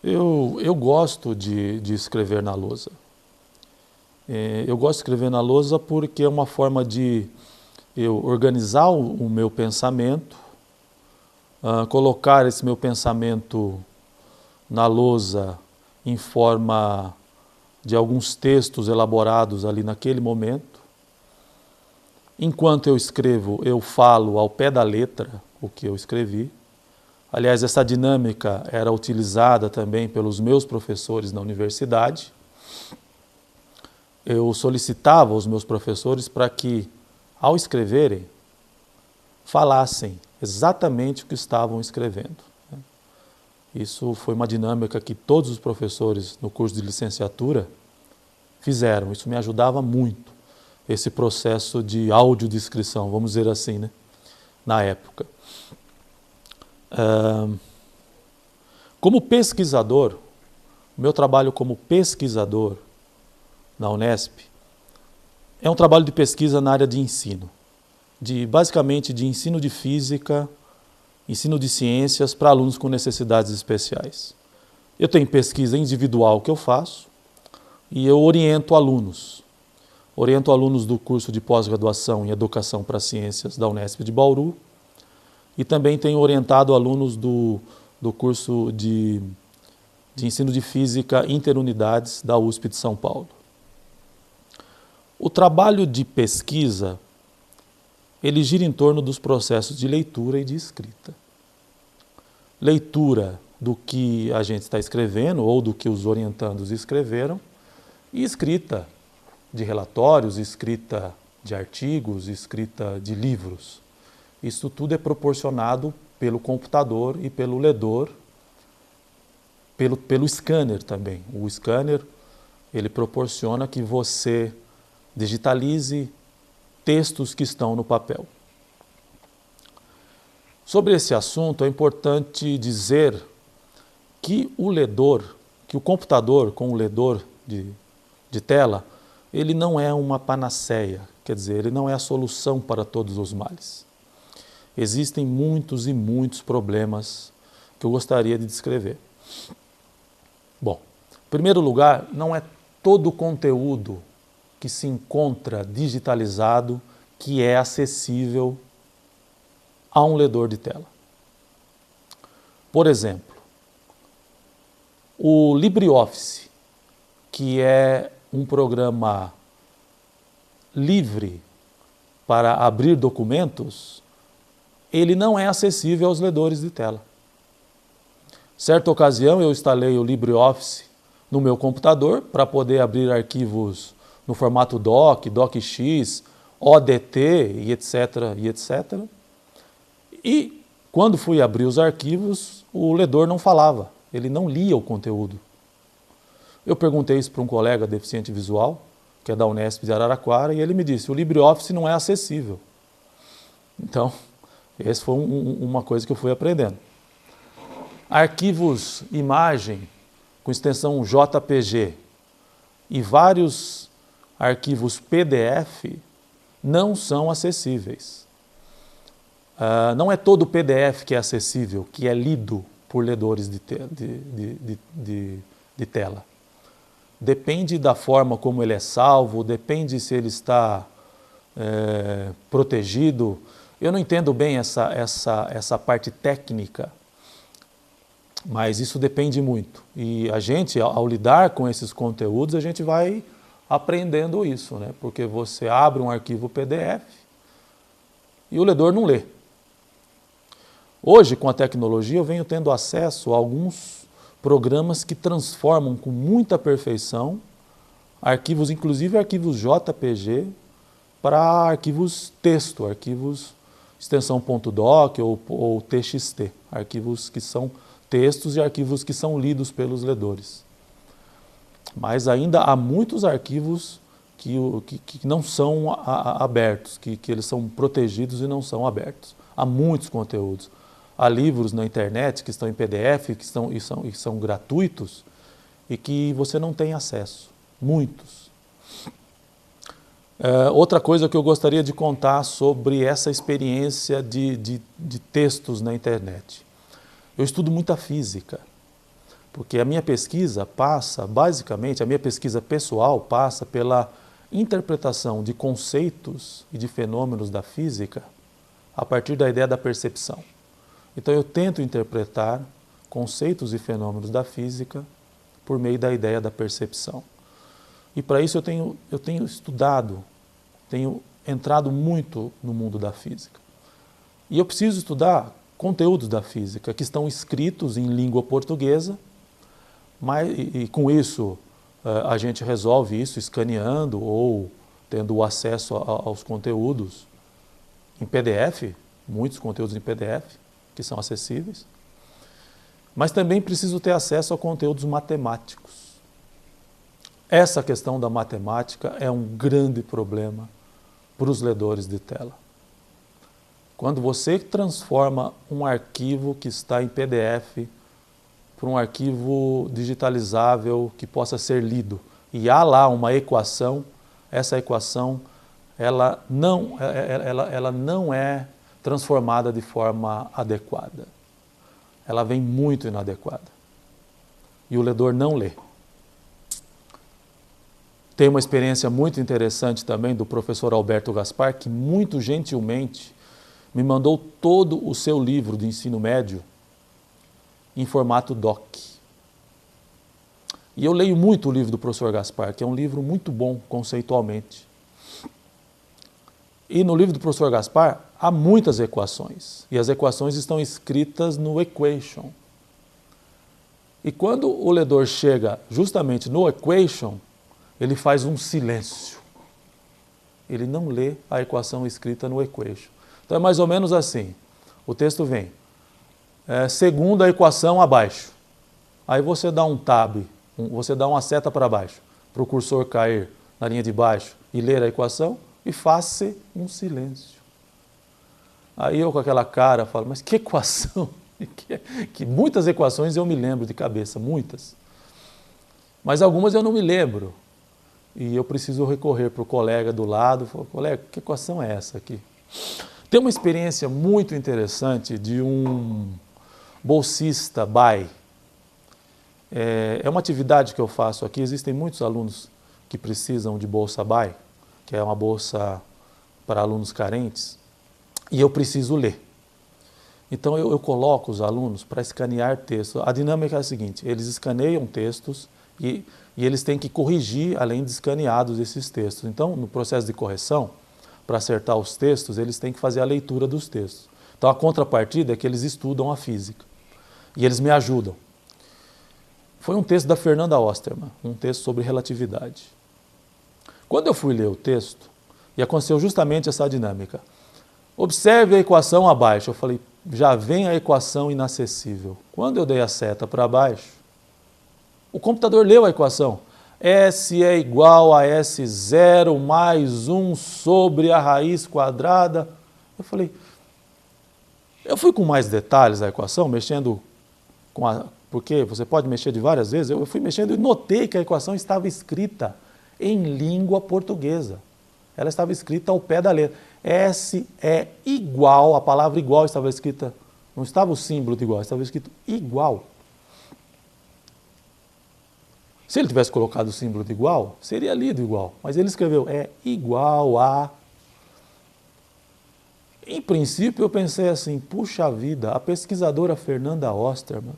Eu gosto de escrever na lousa. Eu gosto de escrever na lousa porque é uma forma de eu organizar o meu pensamento, colocar esse meu pensamento na lousa em forma de alguns textos elaborados ali naquele momento. Enquanto eu escrevo, eu falo ao pé da letra o que eu escrevi. Aliás, essa dinâmica era utilizada também pelos meus professores na universidade. Eu solicitava aos meus professores para que, ao escreverem, falassem exatamente o que estavam escrevendo. Isso foi uma dinâmica que todos os professores no curso de licenciatura fizeram. Isso me ajudava muito, esse processo de audiodescrição, vamos dizer assim, né? Na época. Como pesquisador, o meu trabalho como pesquisador na Unesp é um trabalho de pesquisa na área de ensino, basicamente de ensino de física, ensino de ciências para alunos com necessidades especiais. Eu tenho pesquisa individual que eu faço e eu oriento alunos do curso de pós-graduação em Educação para Ciências da Unesp de Bauru e também tenho orientado alunos do curso de ensino de física interunidades da USP de São Paulo. O trabalho de pesquisa, ele gira em torno dos processos de leitura e de escrita. Leitura do que a gente está escrevendo ou do que os orientandos escreveram e escrita de relatórios, escrita de artigos, escrita de livros. Isso tudo é proporcionado pelo computador e pelo ledor, pelo scanner também. O scanner, ele proporciona que você digitalize textos que estão no papel. Sobre esse assunto, é importante dizer que o computador com o ledor de tela, ele não é uma panaceia, quer dizer, ele não é a solução para todos os males. Existem muitos e muitos problemas que eu gostaria de descrever. Bom, em primeiro lugar, não é todo o conteúdo que se encontra digitalizado que é acessível a um ledor de tela. Por exemplo, o LibreOffice, que é um programa livre para abrir documentos, ele não é acessível aos ledores de tela. Certa ocasião eu instalei o LibreOffice no meu computador para poder abrir arquivos no formato doc, docx, ODT e etc. E quando fui abrir os arquivos, o ledor não falava, ele não lia o conteúdo. Eu perguntei isso para um colega deficiente visual, que é da Unesp de Araraquara, e ele me disse, o LibreOffice não é acessível. Então, essa foi uma coisa que eu fui aprendendo. Arquivos imagem com extensão JPG e vários arquivos PDF não são acessíveis. Não é todo PDF que é acessível, que é lido por ledores de tela. Depende da forma como ele é salvo, depende se ele está protegido. Eu não entendo bem essa parte técnica, mas isso depende muito. E a gente, ao lidar com esses conteúdos, a gente vai aprendendo isso, né? Porque você abre um arquivo PDF e o ledor não lê. Hoje, com a tecnologia, eu venho tendo acesso a alguns programas que transformam com muita perfeição arquivos, inclusive arquivos JPG, para arquivos texto, arquivos extensão .doc ou TXT, arquivos que são textos e arquivos que são lidos pelos ledores. Mas ainda há muitos arquivos que não são abertos, que eles são protegidos e não são abertos. Há muitos conteúdos. Há livros na internet que estão em PDF e são gratuitos e que você não tem acesso. Muitos. Outra coisa que eu gostaria de contar sobre essa experiência de textos na internet. Eu estudo muita física Porque a minha pesquisa passa, basicamente, a minha pesquisa pessoal passa pela interpretação de conceitos e de fenômenos da física a partir da ideia da percepção. Então eu tento interpretar conceitos e fenômenos da física por meio da ideia da percepção. E para isso eu tenho estudado, tenho entrado muito no mundo da física. E eu preciso estudar conteúdos da física que estão escritos em língua portuguesa, e com isso a gente resolve isso escaneando ou tendo acesso aos conteúdos em PDF, muitos conteúdos em PDF que são acessíveis, mas também preciso ter acesso a conteúdos matemáticos. Essa questão da matemática é um grande problema para os ledores de tela. Quando você transforma um arquivo que está em PDF para um arquivo digitalizável que possa ser lido e há lá uma equação, essa equação ela não é transformada de forma adequada. Ela vem muito inadequada. E o ledor não lê. Tem uma experiência muito interessante também do professor Alberto Gaspar, que muito gentilmente me mandou todo o seu livro de ensino médio em formato doc. E eu leio muito o livro do professor Gaspar, que é um livro muito bom conceitualmente. E no livro do professor Gaspar há muitas equações, e as equações estão escritas no equation. E quando o ledor chega justamente no equation, ele faz um silêncio. Ele não lê a equação escrita no equation. Então é mais ou menos assim, o texto vem, segundo a equação abaixo. Aí você dá um tab, você dá uma seta para baixo, para o cursor cair na linha de baixo e ler a equação, e faz-se um silêncio. Aí eu com aquela cara falo, mas que equação? Que muitas equações eu me lembro de cabeça, muitas. Mas algumas eu não me lembro. E eu preciso recorrer para o colega do lado, falo, colega, que equação é essa aqui? Tem uma experiência muito interessante de um bolsista BAE. É uma atividade que eu faço aqui, existem muitos alunos que precisam de bolsa BAE, que é uma bolsa para alunos carentes, e eu preciso ler. Então eu coloco os alunos para escanear textos. A dinâmica é a seguinte, eles escaneiam textos e eles têm que corrigir além de escaneados esses textos. Então, no processo de correção, para acertar os textos, eles têm que fazer a leitura dos textos. Então a contrapartida é que eles estudam a física e eles me ajudam. Foi um texto da Fernanda Osterman, um texto sobre relatividade. Quando eu fui ler o texto, e aconteceu justamente essa dinâmica, observe a equação abaixo. Eu falei, já vem a equação inacessível. Quando eu dei a seta para baixo, o computador leu a equação. S é igual a S0 mais 1 sobre a raiz quadrada. Eu falei, eu fui com mais detalhes a equação, mexendo com porque você pode mexer de várias vezes, eu fui mexendo e notei que a equação estava escrita em língua portuguesa. Ela estava escrita ao pé da letra. S é igual, a palavra igual estava escrita, não estava o símbolo de igual, estava escrito igual. Se ele tivesse colocado o símbolo de igual, seria lido igual, mas ele escreveu, é igual a... Em princípio eu pensei assim, puxa vida, a pesquisadora Fernanda Osterman,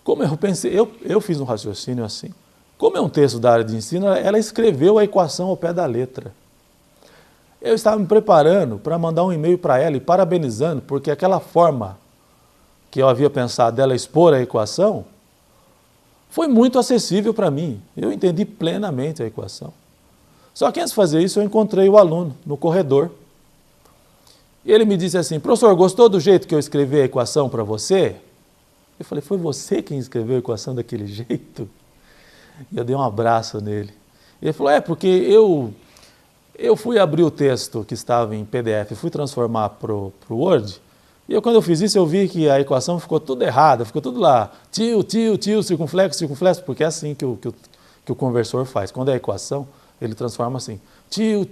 como eu pensei, eu fiz um raciocínio assim, como é um texto da área de ensino, ela escreveu a equação ao pé da letra. Eu estava me preparando para mandar um e-mail para ela e parabenizando, porque aquela forma que eu havia pensado dela expor a equação foi muito acessível para mim. Eu entendi plenamente a equação. Só que antes de fazer isso, eu encontrei o aluno no corredor. E ele me disse assim, professor, gostou do jeito que eu escrevi a equação para você? Eu falei, foi você quem escreveu a equação daquele jeito? E eu dei um abraço nele. Ele falou, porque eu fui abrir o texto que estava em PDF, fui transformar para o Word, e quando eu fiz isso, eu vi que a equação ficou tudo errada, ficou tudo lá, tio, circunflexo, circunflexo, porque é assim que o conversor faz. Quando é a equação, ele transforma assim, tio,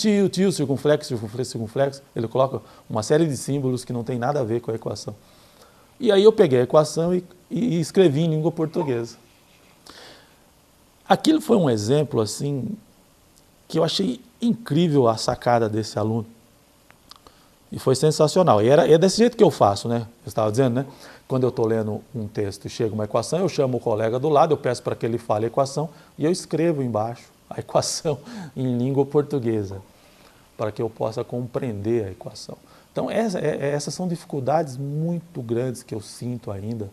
circunflexo, circunflexo, circunflexo, ele coloca uma série de símbolos que não tem nada a ver com a equação. E aí eu peguei a equação e escrevi em língua portuguesa. Aquilo foi um exemplo assim que eu achei incrível a sacada desse aluno. E foi sensacional. E é desse jeito que eu faço, né? Eu estava dizendo, né? Quando eu estou lendo um texto e chega uma equação, eu chamo o colega do lado, eu peço para que ele fale a equação e eu escrevo embaixo a equação em língua portuguesa, para que eu possa compreender a equação. Então, essas são dificuldades muito grandes que eu sinto ainda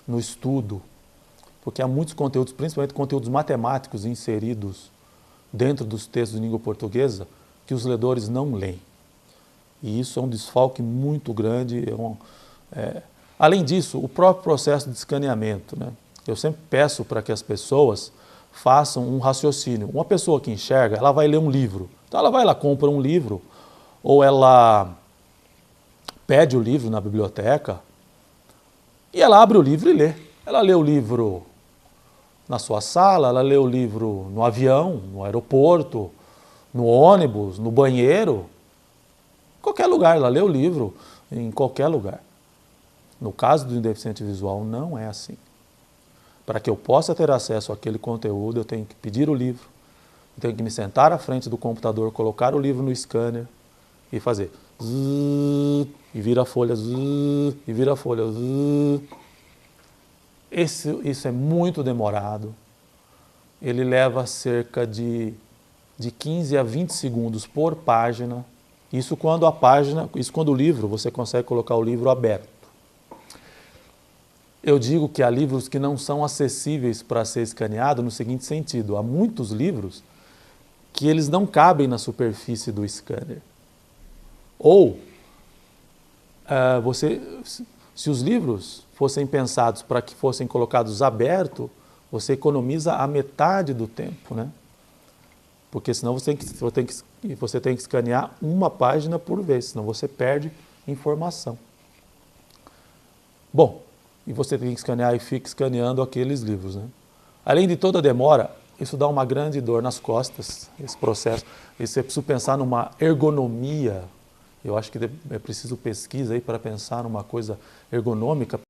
no estudo, porque há muitos conteúdos, principalmente conteúdos matemáticos inseridos dentro dos textos de língua portuguesa, que os ledores não leem. E isso é um desfalque muito grande. Além disso, o próprio processo de escaneamento, né? Eu sempre peço para que as pessoas façam um raciocínio. Uma pessoa que enxerga, ela vai ler um livro. Então ela vai lá, compra um livro, ou ela pede o livro na biblioteca, e ela abre o livro e lê. Ela lê o livro na sua sala, ela lê o livro no avião, no aeroporto, no ônibus, no banheiro, em qualquer lugar, ela lê o livro em qualquer lugar. No caso do deficiente visual, não é assim. Para que eu possa ter acesso àquele conteúdo, eu tenho que pedir o livro, eu tenho que me sentar à frente do computador, colocar o livro no scanner e fazer zzz, e vira a folha, zzz, e vira a folha. Zzz. Isso é muito demorado. Ele leva cerca de 15 a 20 segundos por página. Isso quando o livro, você consegue colocar o livro aberto. Eu digo que há livros que não são acessíveis para ser escaneado no seguinte sentido. Há muitos livros que eles não cabem na superfície do scanner. Ou, se os livros fossem pensados para que fossem colocados abertos, você economiza a metade do tempo, né? Porque senão você tem que escanear uma página por vez, senão você perde informação. Bom, e você tem que escanear e fica escaneando aqueles livros, né? Além de toda a demora, isso dá uma grande dor nas costas, esse processo. E você precisa pensar numa ergonomia. Eu acho que é preciso pesquisa aí para pensar numa coisa ergonômica.